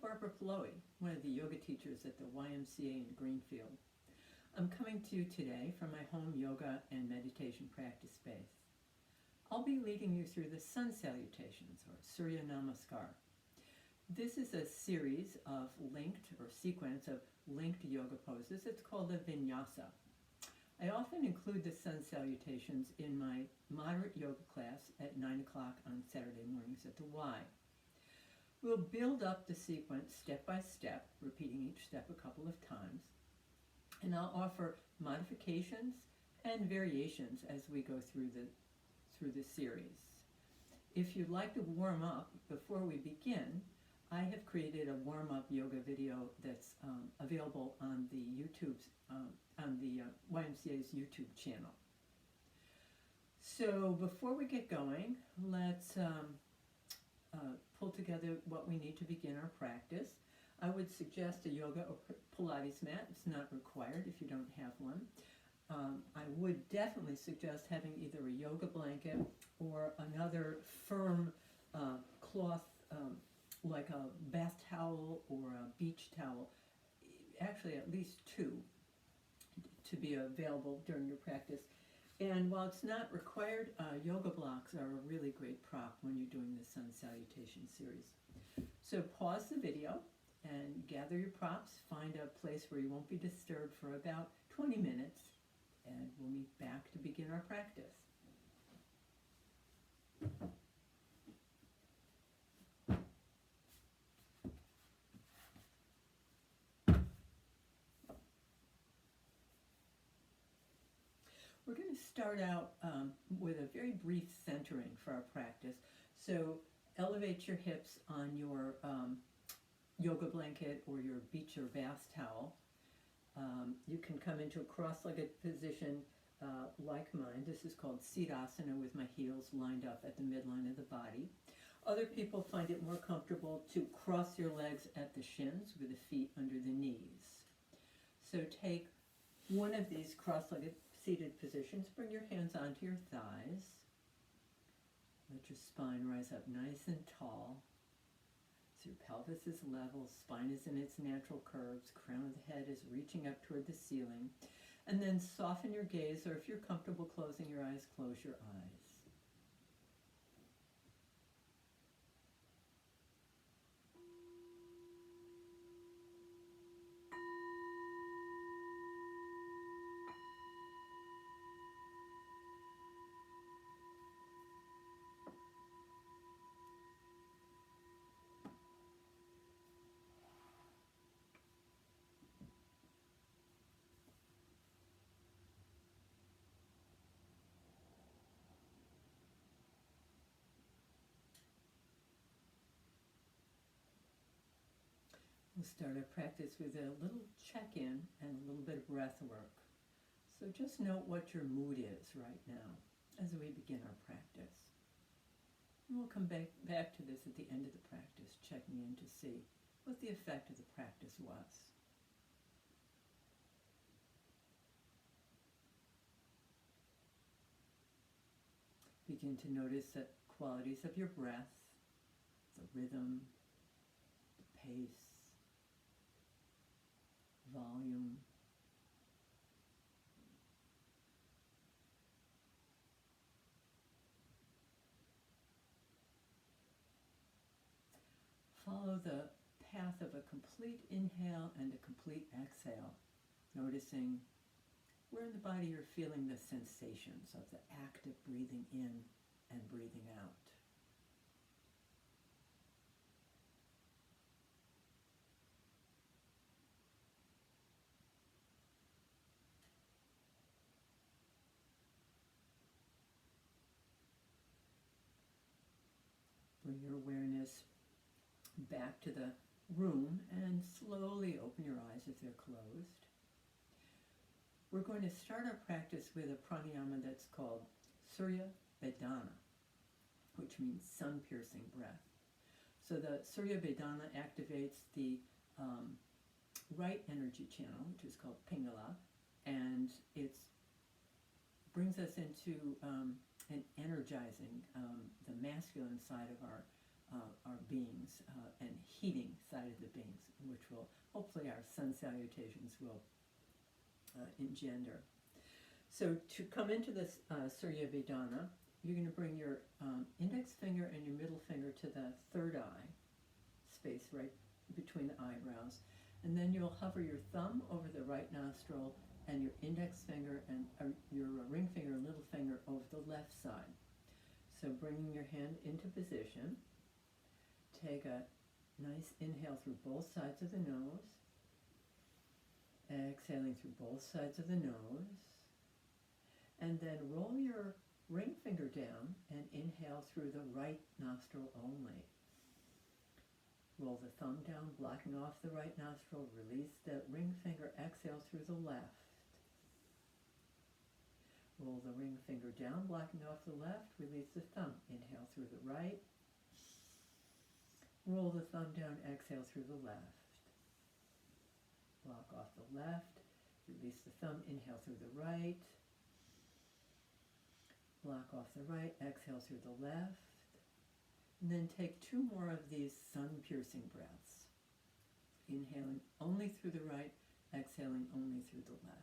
Barbara Floey, one of the yoga teachers at the YMCA in Greenfield. I'm coming to you today from my home yoga and meditation practice space. I'll be leading you through the sun salutations, or Surya Namaskar. This is a series of sequence of linked yoga poses. It's called a vinyasa. I often include the sun salutations in my moderate yoga class at 9 o'clock on Saturday mornings at the Y. We'll build up the sequence step by step, repeating each step a couple of times, and I'll offer modifications and variations as we go through the series. If you'd like to warm up before we begin, I have created a warm-up yoga video that's available on the YMCA's YouTube channel. So before we get going, let's pull together what we need to begin our practice. I would suggest a yoga or Pilates mat. It's not required if you don't have one. I would definitely suggest having either a yoga blanket or another firm cloth, like a bath towel or a beach towel, actually at least two, to be available during your practice. And while it's not required, yoga blocks are a really great prop when you're doing the sun salutation series. So pause the video and gather your props, find a place where you won't be disturbed for about 20 minutes, and we'll meet back to begin our practice. We're going to start out with a very brief centering for our practice. So elevate your hips on your yoga blanket or your beach or bath towel. You can come into a cross-legged position like mine. This is called Siddhasana, with my heels lined up at the midline of the body. Other people find it more comfortable to cross your legs at the shins with the feet under the knees. So take one of these cross-legged seated positions. Bring your hands onto your thighs. Let your spine rise up nice and tall. So your pelvis is level, spine is in its natural curves, crown of the head is reaching up toward the ceiling. And then soften your gaze, or if you're comfortable closing your eyes, close your eyes. We'll start our practice with a little check-in and a little bit of breath work. So just note what your mood is right now as we begin our practice. And we'll come back to this at the end of the practice, checking in to see what the effect of the practice was. Begin to notice the qualities of your breath, the rhythm, the pace, volume. Follow the path of a complete inhale and a complete exhale, noticing where in the body you're feeling the sensations of the act of breathing in and breathing out. Bring your awareness back to the room and slowly open your eyes if they're closed. We're going to start our practice with a pranayama that's called Surya Vedana, which means sun-piercing breath. So the Surya Vedana activates the right energy channel, which is called Pingala, and it brings us into an energizing the masculine side of our our beings and heating side of the beings, which will, hopefully our sun salutations will engender. So to come into this Surya Vedana, you're going to bring your index finger and your middle finger to the third eye space right between the eyebrows. And then you'll hover your thumb over the right nostril and your index finger and your ring finger and little finger over the left side. So bringing your hand into position, take a nice inhale through both sides of the nose, exhaling through both sides of the nose, and then roll your ring finger down and inhale through the right nostril only. Roll the thumb down, blocking off the right nostril, release the ring finger, exhale through the left. Roll the ring finger down, blocking off the left, release the thumb, inhale through the right. Roll the thumb down, exhale through the left. Block off the left, release the thumb, inhale through the right. Block off the right, exhale through the left. And then take 2 more of these sun-piercing breaths. Inhaling only through the right, exhaling only through the left.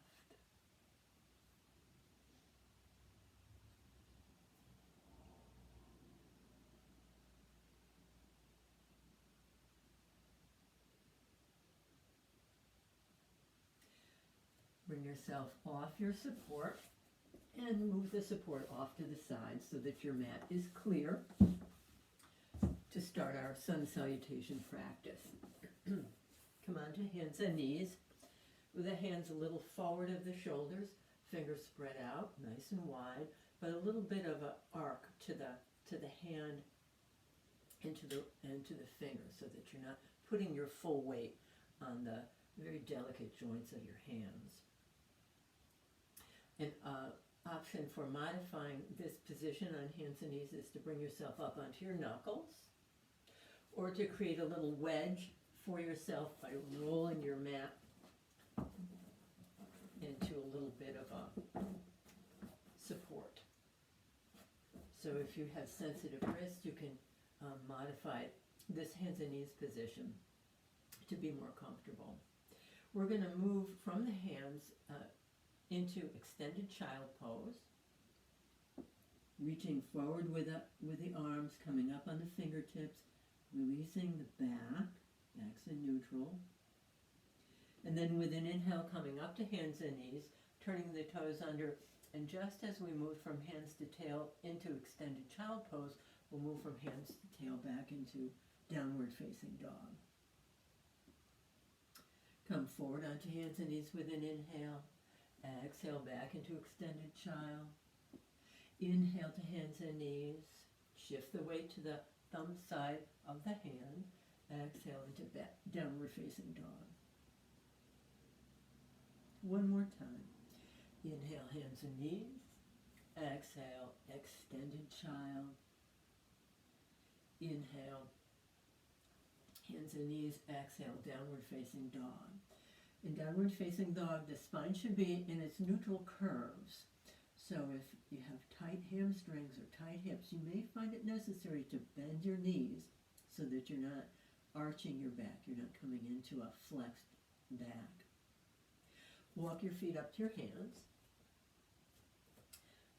Bring yourself off your support and move the support off to the side so that your mat is clear to start our sun salutation practice. Come on to hands and knees with the hands a little forward of the shoulders, fingers spread out nice and wide, but a little bit of an arc to the hand and to the finger so that you're not putting your full weight on the very delicate joints of your hands. An option for modifying this position on hands and knees is to bring yourself up onto your knuckles, or to create a little wedge for yourself by rolling your mat into a little bit of a support. So if you have sensitive wrists, you can modify this hands and knees position to be more comfortable. We're going to move from the hands into extended child pose, reaching forward with the arms, coming up on the fingertips, releasing the back's in neutral, and then with an inhale coming up to hands and knees, turning the toes under, and just as we move from hands to tail into extended child pose, we'll move from hands to tail back into downward facing dog. Come forward onto hands and knees with an inhale. Exhale back into extended child. Inhale to hands and knees. Shift the weight to the thumb side of the hand. Exhale into downward facing dog. One more time. Inhale, hands and knees. Exhale, extended child. Inhale, hands and knees. Exhale, downward facing dog. In downward facing dog, the spine should be in its neutral curves. So if you have tight hamstrings or tight hips, you may find it necessary to bend your knees so that you're not arching your back. You're not coming into a flexed back. Walk your feet up to your hands.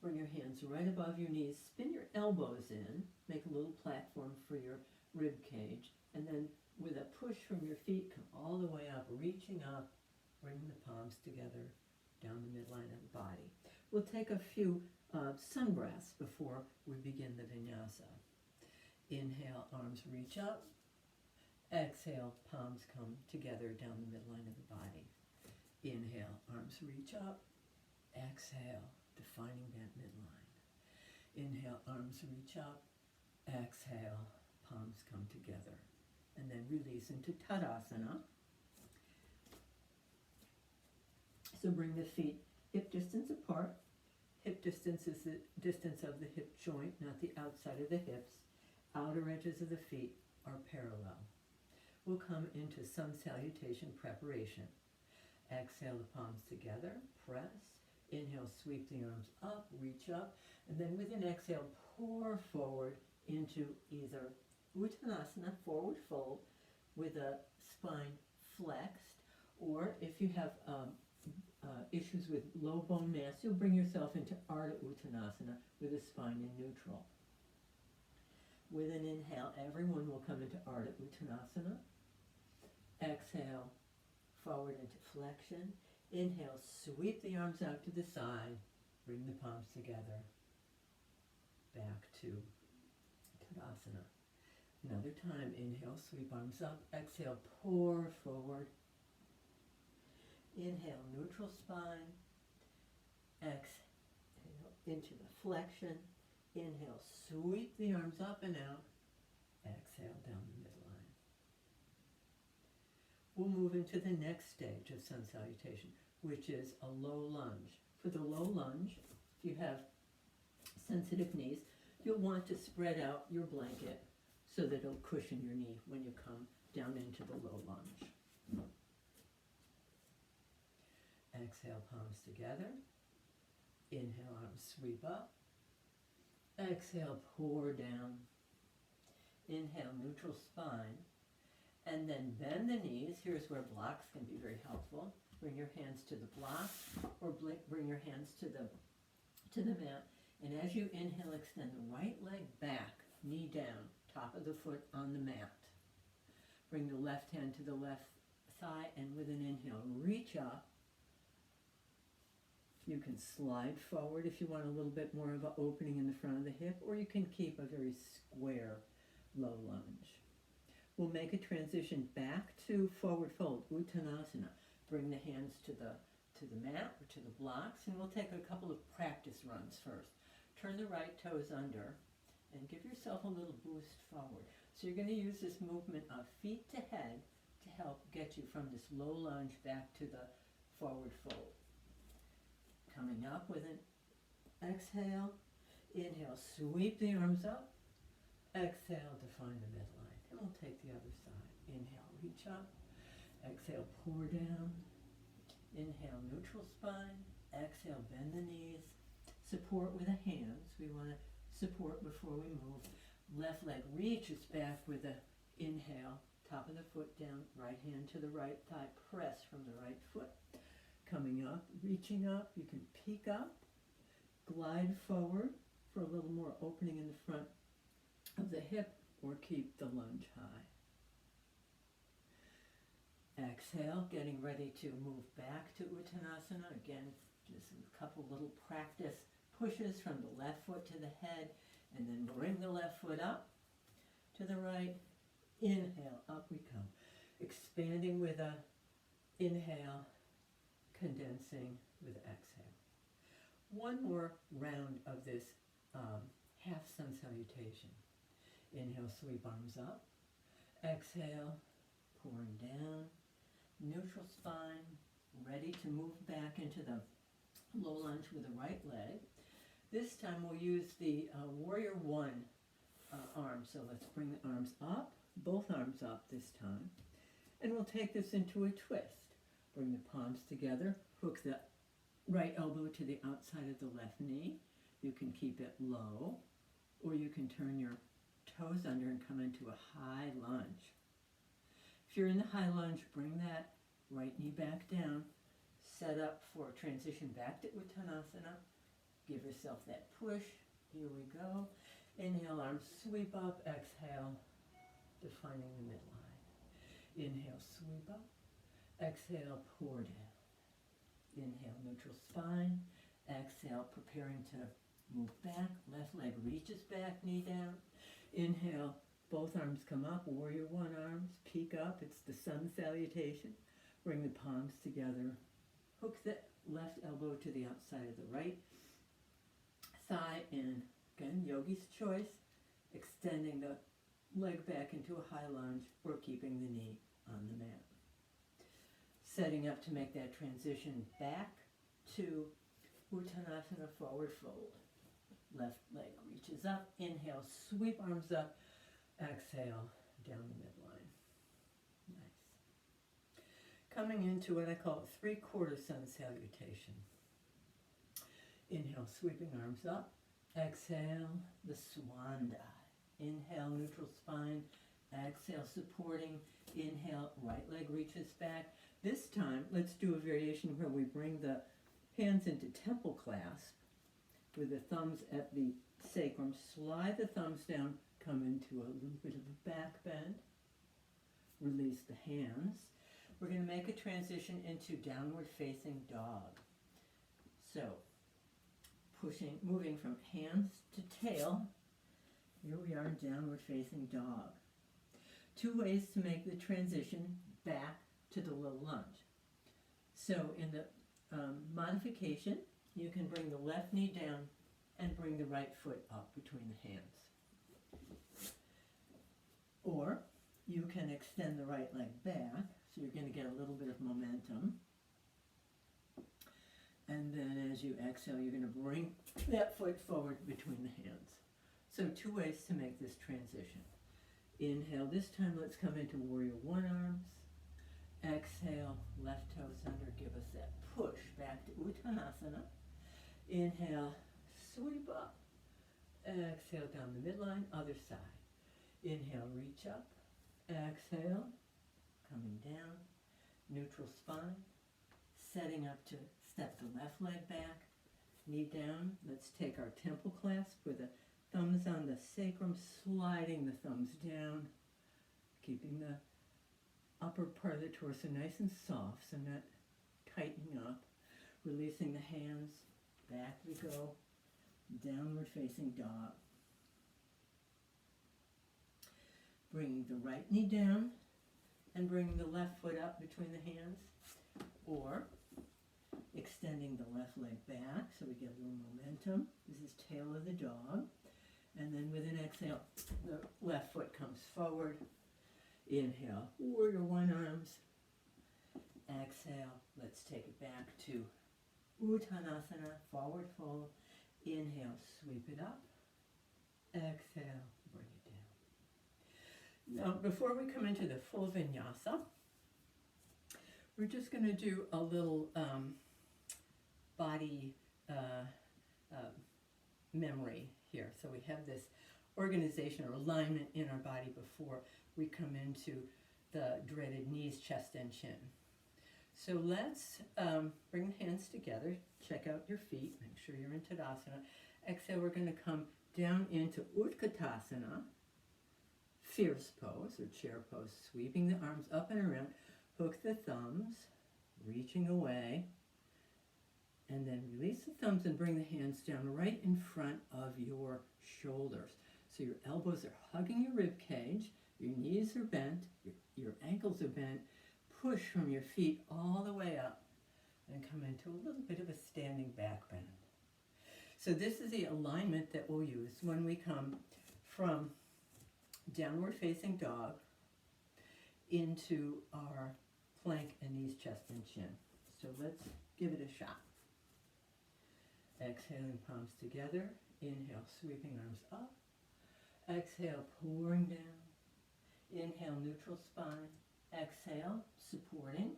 Bring your hands right above your knees. Spin your elbows in. Make a little platform for your rib cage. And then with a push from your feet, come all the way up, reaching up, bringing the palms together down the midline of the body. We'll take a few sun breaths before we begin the vinyasa. Inhale, arms reach up. Exhale, palms come together down the midline of the body. Inhale, arms reach up. Exhale, defining that midline. Inhale, arms reach up. Exhale, palms come together. And then release into Tadasana. So bring the feet hip distance apart. Hip distance is the distance of the hip joint, not the outside of the hips. Outer edges of the feet are parallel. We'll come into sun salutation preparation. Exhale the palms together, press. Inhale, sweep the arms up, reach up, and then with an exhale, pour forward into either Uttanasana, forward fold, with a spine flexed, or if you have issues with low bone mass, you'll bring yourself into Ardha Uttanasana with a spine in neutral. With an inhale, everyone will come into Ardha Uttanasana. Exhale, forward into flexion. Inhale, sweep the arms out to the side, bring the palms together, back to Tadasana. Another time, inhale, sweep arms up. Exhale, pour forward. Inhale, neutral spine. Exhale, into the flexion. Inhale, sweep the arms up and out. Exhale, down the midline. We'll move into the next stage of sun salutation, which is a low lunge. For the low lunge, if you have sensitive knees, you'll want to spread out your blanket so that it'll cushion your knee when you come down into the low lunge. Exhale, palms together. Inhale, arms sweep up. Exhale, pour down. Inhale, neutral spine. And then bend the knees. Here's where blocks can be very helpful. Bring your hands to the block, or bring your hands to the mat. And as you inhale, extend the right leg back, knee down, top of the foot on the mat. Bring the left hand to the left thigh, and with an inhale, reach up. You can slide forward if you want a little bit more of an opening in the front of the hip, or you can keep a very square low lunge. We'll make a transition back to forward fold, Uttanasana. Bring the hands to the mat or to the blocks, and we'll take a couple of practice runs first. Turn the right toes under and give yourself a little boost forward. So you're going to use this movement of feet to head to help get you from this low lunge back to the forward fold. Coming up with an exhale, inhale, sweep the arms up, exhale, define the midline. And we'll take the other side. Inhale, reach up, exhale, pour down, inhale, neutral spine, exhale, bend the knees, support with the hands. We want to support before we move. Left leg reaches back with a inhale, top of the foot down, right hand to the right thigh, press from the right foot. Coming up, reaching up, you can peek up, glide forward for a little more opening in the front of the hip, or keep the lunge high. Exhale, getting ready to move back to Uttanasana. Again, just a couple little practice pushes from the left foot to the head, and then bring the left foot up to the right. Inhale, up we come. Expanding with a inhale, condensing with exhale. One more round of this half sun salutation. Inhale, sweep arms up. Exhale, pouring down. Neutral spine, ready to move back into the low lunge with the right leg. This time we'll use the Warrior One arm. So let's bring the arms up, both arms up this time. And we'll take this into a twist. Bring the palms together, hook the right elbow to the outside of the left knee. You can keep it low, or you can turn your toes under and come into a high lunge. If you're in the high lunge, bring that right knee back down. Set up for transition back to Uttanasana. Give yourself that push. Here we go. Inhale, arms sweep up. Exhale, defining the midline. Inhale, sweep up. Exhale, pour down. Inhale, neutral spine. Exhale, preparing to move back. Left leg reaches back, knee down. Inhale, both arms come up. Warrior One arms, peek up. It's the sun salutation. Bring the palms together. Hook the left elbow to the outside of the right thigh. And again, yogi's choice. Extending the leg back into a high lunge, or keeping the knee on the mat. Setting up to make that transition back to Uttanasana, forward fold. Left leg reaches up. Inhale, sweep arms up. Exhale, down the midline. Nice. Coming into what I call a 3/4 sun salutation. Inhale, sweeping arms up. Exhale, the swan dive. Inhale, neutral spine. Exhale, supporting. Inhale, right leg reaches back. This time, let's do a variation where we bring the hands into temple clasp with the thumbs at the sacrum. Slide the thumbs down, come into a little bit of a back bend. Release the hands. We're going to make a transition into downward facing dog. So, moving from hands to tail. Here we are in downward facing dog. Two ways to make the transition back to the low lunge. So in the modification, you can bring the left knee down and bring the right foot up between the hands. Or you can extend the right leg back, so you're going to get a little bit of momentum. And then as you exhale, you're going to bring that foot forward between the hands. So two ways to make this transition. Inhale, this time let's come into warrior one arms. Exhale, left toes under, give us that push back to Uttanasana. Inhale, sweep up. Exhale, down the midline, other side. Inhale, reach up. Exhale, coming down, neutral spine. Setting up to step the left leg back, knee down. Let's take our temple clasp with the thumbs on the sacrum, sliding the thumbs down, keeping the upper part of the torso nice and soft, so not tightening up. Releasing the hands, back we go, downward facing dog. Bringing the right knee down and bringing the left foot up between the hands, or extending the left leg back so we get a little momentum. This is tail of the dog. And then with an exhale, the left foot comes forward. Inhale, warrior one arms. Exhale, let's take it back to Uttanasana, forward fold. Inhale, sweep it up. Exhale, bring it down. Now, before we come into the full vinyasa, we're just going to do a little body memory here. So we have this organization or alignment in our body before we come into the dreaded knees, chest, and chin. So let's bring the hands together, check out your feet, make sure you're in Tadasana. Exhale, we're going to come down into Utkatasana, fierce pose or chair pose, sweeping the arms up and around, hook the thumbs, reaching away, and then release the thumbs and bring the hands down right in front of your shoulders. So your elbows are hugging your rib cage, your knees are bent, your ankles are bent. Push from your feet all the way up and come into a little bit of a standing back bend. So this is the alignment that we'll use when we come from downward facing dog into our plank and knees, chest, and chin. So let's give it a shot. Exhaling, palms together. Inhale, sweeping arms up. Exhale, pouring down. Inhale, neutral spine. Exhale, supporting.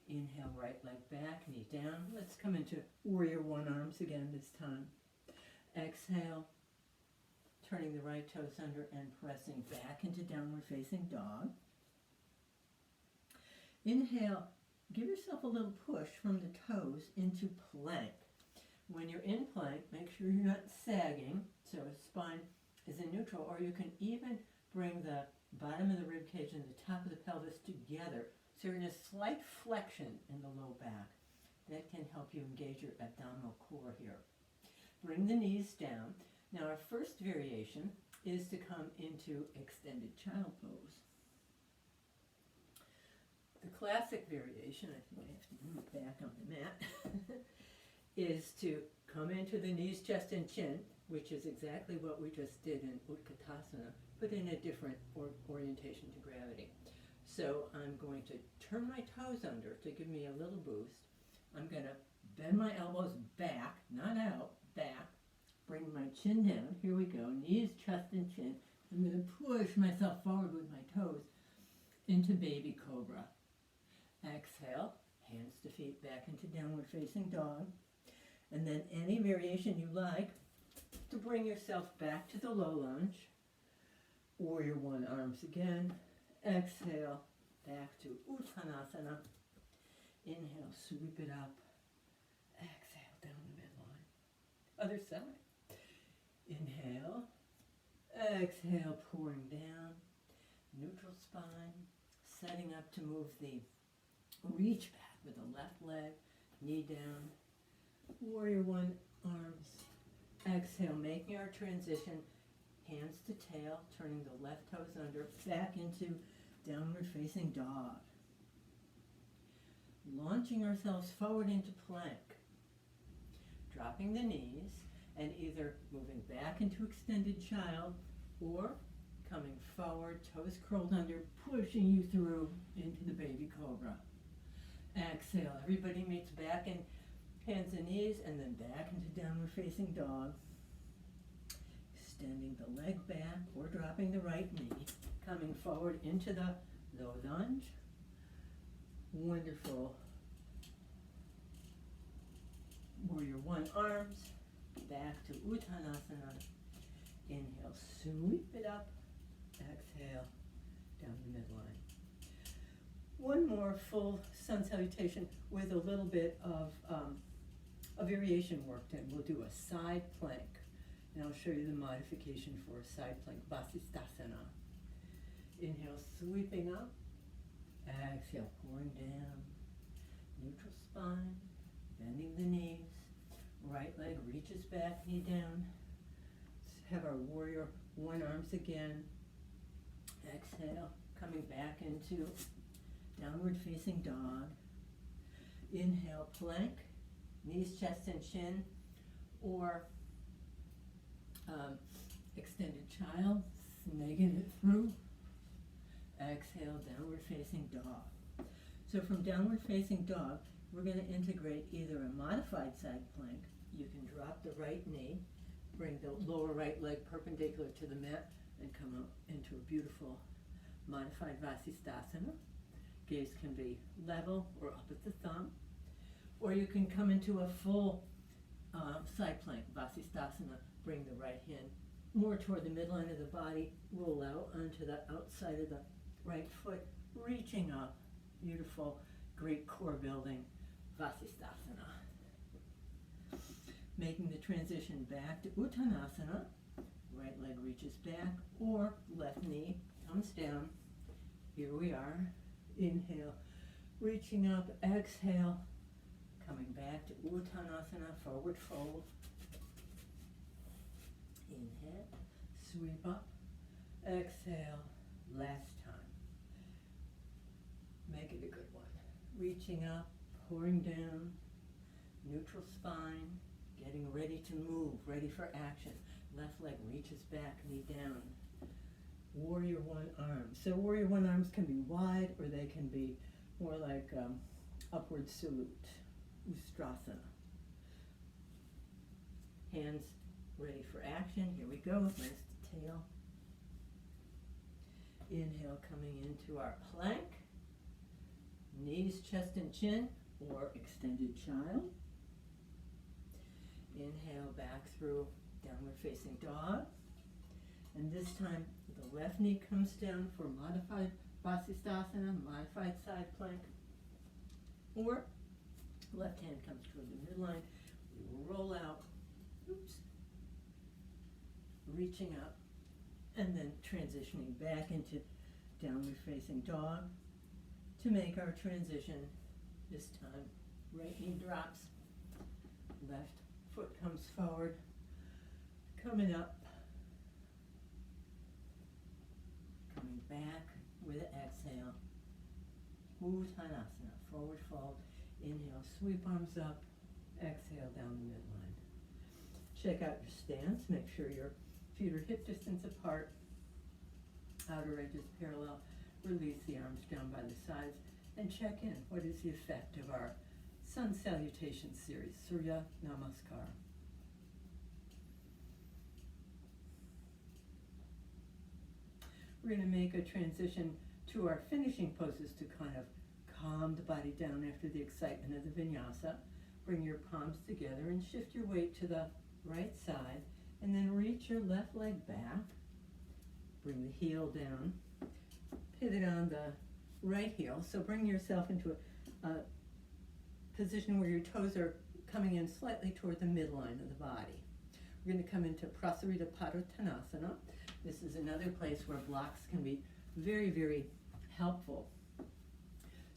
Inhale, right leg back, knee down. Let's come into warrior one arms again this time. Exhale, turning the right toes under and pressing back into downward facing dog. Inhale, give yourself a little push from the toes into plank. When you're in plank, make sure you're not sagging, so spine is in neutral, or you can even bring the bottom of the rib cage and the top of the pelvis together, so you're in a slight flexion in the low back. That can help you engage your abdominal core here. Bring the knees down. Now our first variation is to come into extended child pose. The classic variation, I think I have to move back on the mat, is to come into the knees, chest, and chin, which is exactly what we just did in Utkatasana, but in a different orientation to gravity. So I'm going to turn my toes under to give me a little boost. I'm going to bend my elbows back, not out, back. Bring my chin down. Here we go. Knees, chest, and chin. I'm going to push myself forward with my toes into baby cobra. Exhale, hands to feet back into downward facing dog. And then any variation you like to bring yourself back to the low lunge. Warrior One arms again. Exhale, back to Uttanasana. Inhale, sweep it up. Exhale, down the midline. Other side. Inhale. Exhale, pouring down. Neutral spine. Setting up to move the reach back with the left leg. Knee down. Warrior One arms. Exhale, making our transition. Hands to tail, turning the left toes under, back into downward facing dog. Launching ourselves forward into plank. Dropping the knees and either moving back into extended child or coming forward, toes curled under, pushing you through into the baby cobra. Exhale, everybody meets back in hands and knees and then back into downward facing dog. Extending the leg back or dropping the right knee, coming forward into the low lunge. Wonderful. Warrior One arms, back to Uttanasana. Inhale, sweep it up. Exhale, down the midline. One more full sun salutation with a little bit of a variation worked in. We'll do a side plank. And I'll show you the modification for a side plank, Vasisthasana. Inhale, sweeping up. Exhale, pouring down. Neutral spine, bending the knees. Right leg reaches back, knee down. Let's have our Warrior One arms again. Exhale, coming back into downward facing dog. Inhale, plank, knees, chest, and chin, or extended child, snaking it through. Exhale, downward facing dog. So from downward facing dog, we're going to integrate either a modified side plank. You can drop the right knee, bring the lower right leg perpendicular to the mat, and come up into a beautiful modified Vasisthasana. Gaze can be level or up at the thumb. Or you can come into a full side plank, Vasisthasana. Bring the right hand more toward the midline of the body, roll out onto the outside of the right foot, reaching up. Beautiful, great core building, Vasisthasana. Making the transition back to Uttanasana. Right leg reaches back or left knee comes down. Here we are. Inhale, reaching up, exhale, coming back to Uttanasana, forward fold. Inhale, sweep up, exhale, last time. Make it a good one. Reaching up, pouring down, neutral spine, getting ready to move, ready for action. Left leg reaches back, knee down. Warrior One arms. So Warrior One arms can be wide or they can be more like upward salute, Ustrasana. Hands ready for action. Here we go. Nice to tail. Inhale, coming into our plank. Knees, chest, and chin, or extended child. Inhale, back through downward facing dog. And this time, the left knee comes down for modified Vasisthasana, modified side plank. Or left hand comes toward the midline. We will roll out. Oops. Reaching up, and then transitioning back into downward facing dog to make our transition. This time, right knee drops, left foot comes forward, coming up, coming back with an exhale. Uttanasana, forward fold. Inhale, sweep arms up, exhale down the midline. Check out your stance, make sure your feet are hip distance apart, outer edges parallel. Release the arms down by the sides and check in. What is the effect of our Sun Salutation series, Surya Namaskar? We're going to make a transition to our finishing poses to kind of calm the body down after the excitement of the vinyasa. Bring your palms together and shift your weight to the right side, and then reach your left leg back. Bring the heel down, pivot on the right heel, so bring yourself into a position where your toes are coming in slightly toward the midline of the body. We're going to come into Prasarita Padottanasana. This is another place where blocks can be very, very helpful.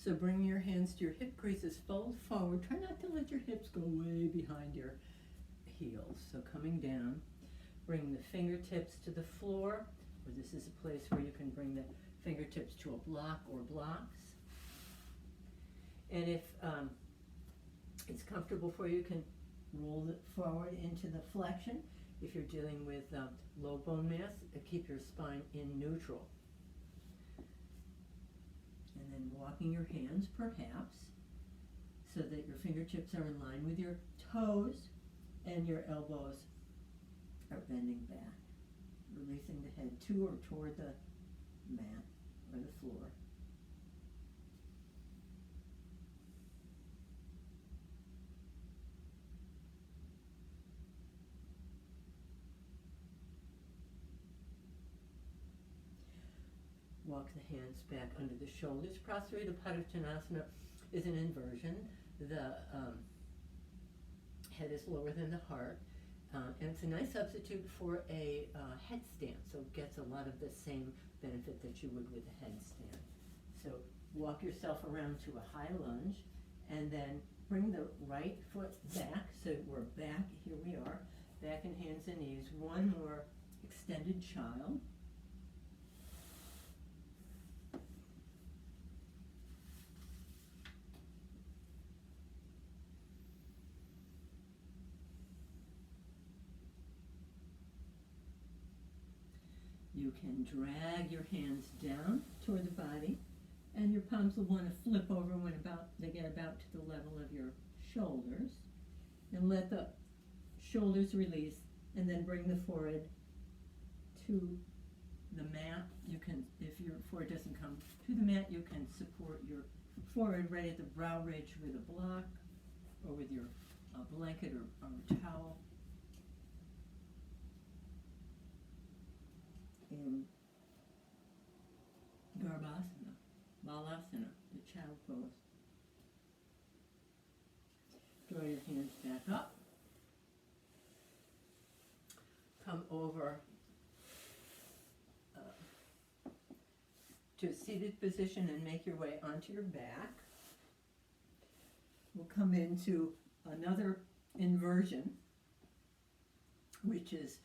So bring your hands to your hip creases, fold forward. Try not to let your hips go way behind your heels. So coming down, bring the fingertips to the floor, or this is a place where you can bring the fingertips to a block or blocks. And if it's comfortable for you, you can roll it forward into the flexion. If you're dealing with low bone mass, keep your spine in neutral. And then walking your hands perhaps so that your fingertips are in line with your toes and your elbows are bending back. Releasing the head to or toward the mat or the floor. Walk the hands back under the shoulders. Prasarita Padottanasana is an inversion. The head is lower than the heart. And it's a nice substitute for a headstand, so it gets a lot of the same benefit that you would with a headstand. So walk yourself around to a high lunge, and then bring the right foot back. So we're back, here we are, back in hands and knees. One more extended child. You can drag your hands down toward the body, and your palms will want to flip over when they get about to the level of your shoulders. And let the shoulders release, and then bring the forehead to the mat. You can, if your forehead doesn't come to the mat, you can support your forehead right at the brow ridge with a block or with your blanket or towel. In Garbhasana, Balasana, the child pose. Draw your hands back up. Come over to a seated position and make your way onto your back. We'll come into another inversion, which is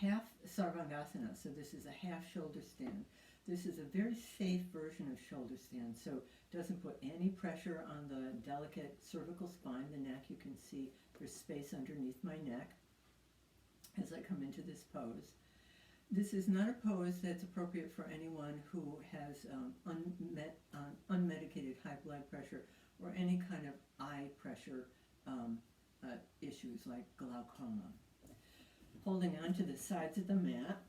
half Sarvangasana, so this is a half shoulder stand. This is a very safe version of shoulder stand, so it doesn't put any pressure on the delicate cervical spine, the neck. You can see there's space underneath my neck as I come into this pose. This is not a pose that's appropriate for anyone who has unmedicated high blood pressure or any kind of eye pressure issues like glaucoma. Holding on to the sides of the mat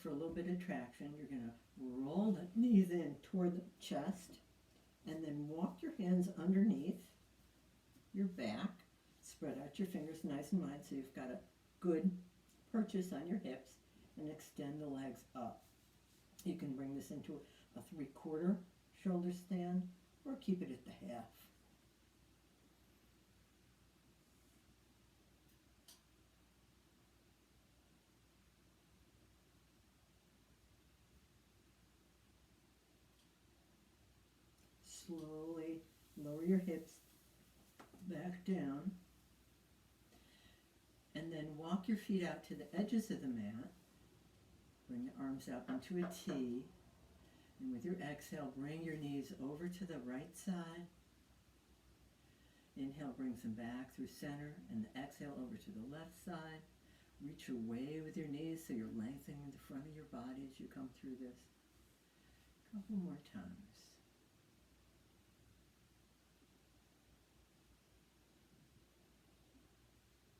for a little bit of traction, you're going to roll the knees in toward the chest and then walk your hands underneath your back. Spread out your fingers nice and wide so you've got a good purchase on your hips, and extend the legs up. You can bring this into a 3/4 shoulder stand or keep it at the half. Slowly lower your hips back down, and then walk your feet out to the edges of the mat. Bring the arms up into a T, and with your exhale, bring your knees over to the right side. Inhale brings them back through center, and the exhale over to the left side. Reach away with your knees so you're lengthening the front of your body as you come through this. A couple more times.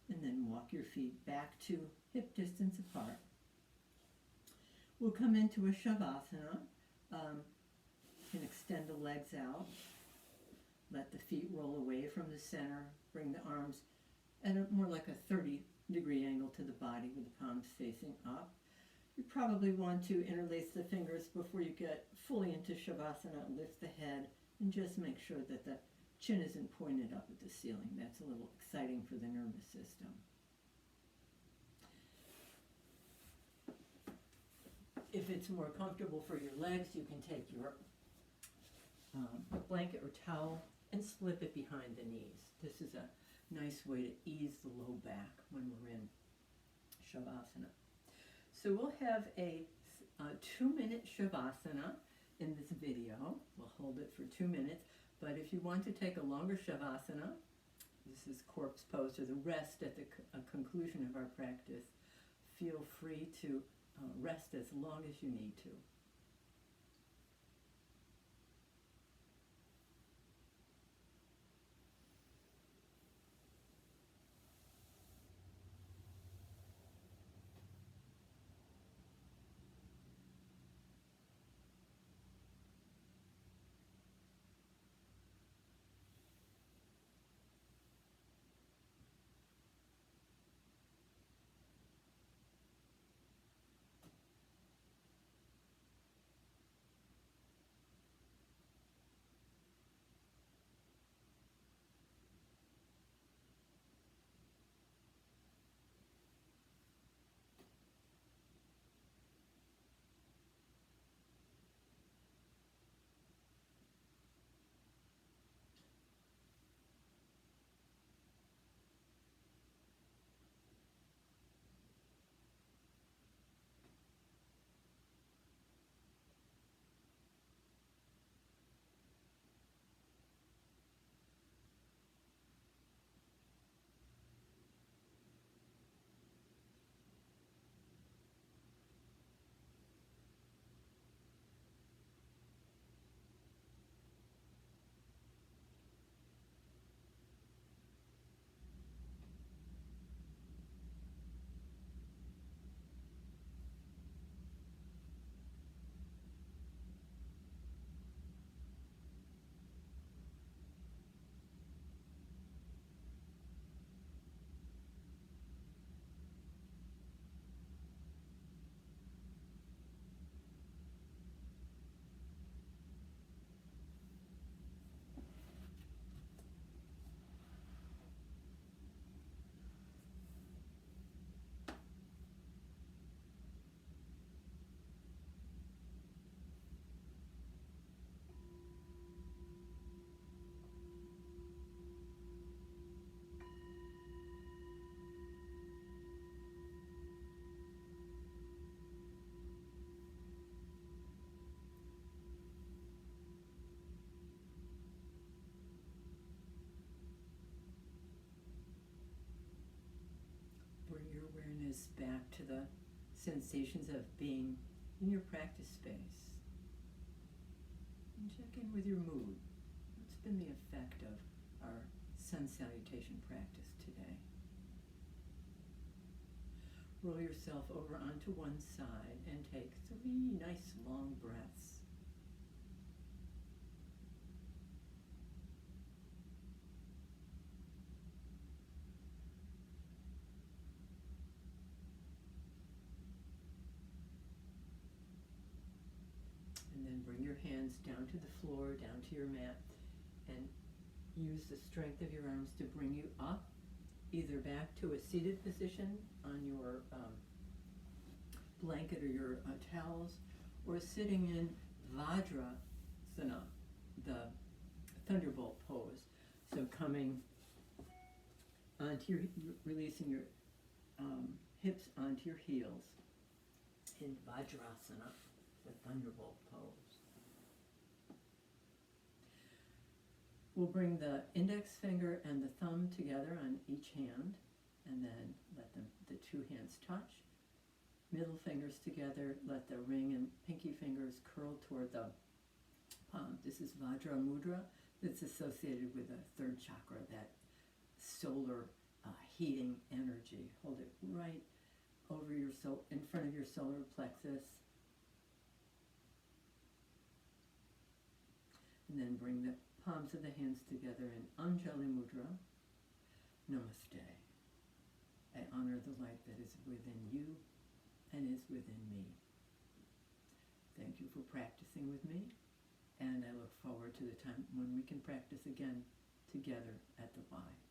And then walk your feet back to hip distance apart. We'll come into a Shavasana. You can extend the legs out. Let the feet roll away from the center. Bring the arms at more like a 30-degree angle to the body with the palms facing up. You probably want to interlace the fingers before you get fully into Shavasana. Lift the head and just make sure that the chin isn't pointed up at the ceiling. That's a little exciting for the nervous system. If it's more comfortable for your legs, you can take your blanket or towel and slip it behind the knees. This is a nice way to ease the low back when we're in Shavasana. So we'll have a 2-minute Shavasana in this video. We'll hold it for 2 minutes, but if you want to take a longer Shavasana, this is corpse pose or the rest at the conclusion of our practice, feel free to rest as long as you need to. Bring your awareness back to the sensations of being in your practice space. And check in with your mood. What's been the effect of our sun salutation practice today? Roll yourself over onto one side and take 3 nice long breaths. And then bring your hands down to the floor, down to your mat, and use the strength of your arms to bring you up, either back to a seated position on your blanket or your towels, or sitting in Vajrasana, the thunderbolt pose. So coming onto your, releasing your hips onto your heels in Vajrasana, the thunderbolt pose. We'll bring the index finger and the thumb together on each hand, and then let the 2 hands touch. Middle fingers together, let the ring and pinky fingers curl toward the palm. This is Vajra Mudra that's associated with the 3rd chakra, that solar heating energy. Hold it right over your in front of your solar plexus. And then bring the palms of the hands together in Anjali Mudra. Namaste. I honor the light that is within you and is within me. Thank you for practicing with me, and I look forward to the time when we can practice again together at the Y.